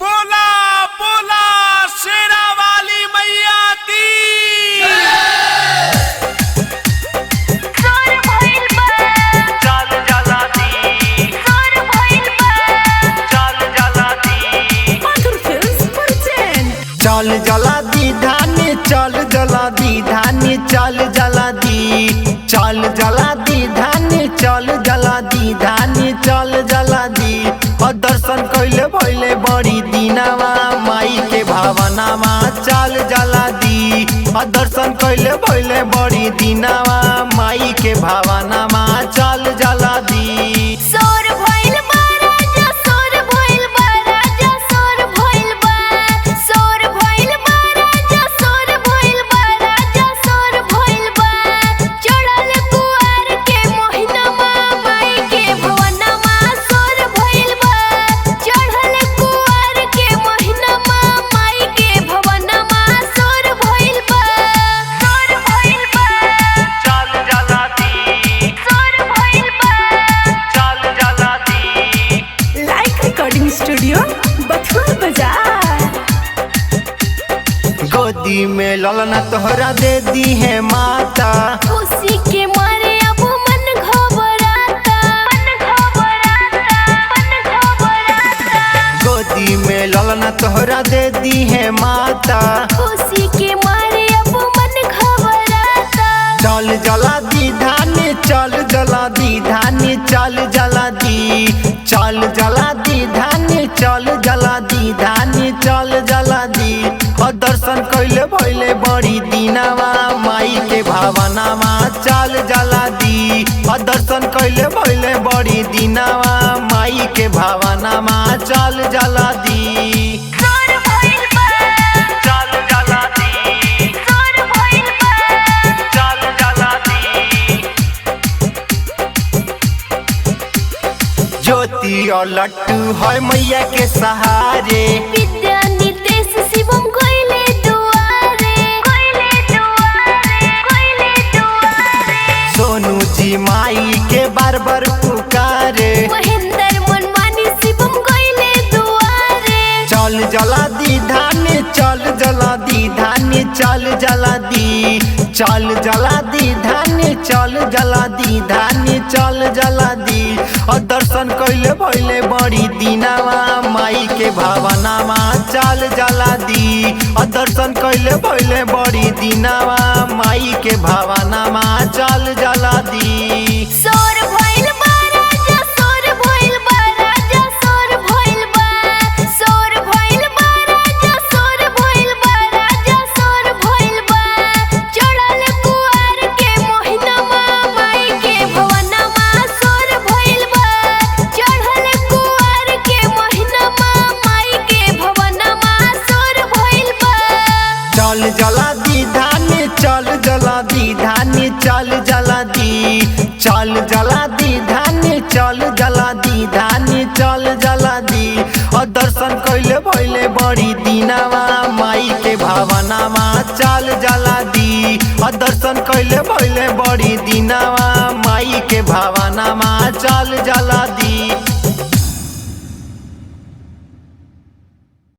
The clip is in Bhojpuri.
बोला बोला शेरा वाली मैया की। चल जला दी धानी चल जला दी धानी चल जला दी चल जला दी धानी चल जला दी धानी चल जला दी और दर्शन कैले भइले बड़ी दीनावा माई के भावनावा चल जला दी और दर्शन कैले भइले बड़ी दीनावा माई के भावनावा चल जला दी। स्टूडियो बथुआ बाजार। गोदी में ललना तोहरा दे दी है माता, खुशी के मारे अब मन घबराता। गोदी में ललना तोहरा दे दी है माता, खुशी के मारे अब मन घबराता। चल जला दी धानी चल जला दी धानी चल जला दी चल जला दी धानी चल जला दी धानी चल जला दी और दर्शन कैले भइले बड़ी दीनावा माई के भावनावा चल जला दी और दर्शन कैले भइले बड़ी दीनावा माई के भावनावा चल जला दी। ज्योति और लट्टू है मैया के सहारे, विद्या नितेश शिवम कोइले दुआरे। सोनू जी माई के बार बार पुकारे, महेंद्र मनमानी शिवम कोइले दुआरे। चल जला दी धानी चल जला दी धानी चल जला दी चल जला दी धानी चल जला दी धानी चल जला दी और दर्शन कैले भइले बड़ी दीनावा माई के भावनावा चल जला दी और दर्शन कैले भइले बड़ी दीनावा माई के भावनावा चल जला दी। सोर भइल बा राजा सोर भइल बा राजा सोर भइल बा सोर भइल बा राजा सोर भइल बा राजा सोर भइल बा। चढ़ल कुआर के मोहिनमा माई के भवनमा सोर भइल बा। चढ़ल कुआर के मोहिनमा माई के भवनमा सोर भइल बा। चल जला दी धानी चल जला दी धानी चल जला दी चल जला दी धानी चल जला दी धानी चल जला दी और दर्शन कैले भइले बड़ी दीनावा माई के भावनावा चल जला दी और दर्शन कैले भइले बड़ी दीनावा माई के भावनावा चल जला दी।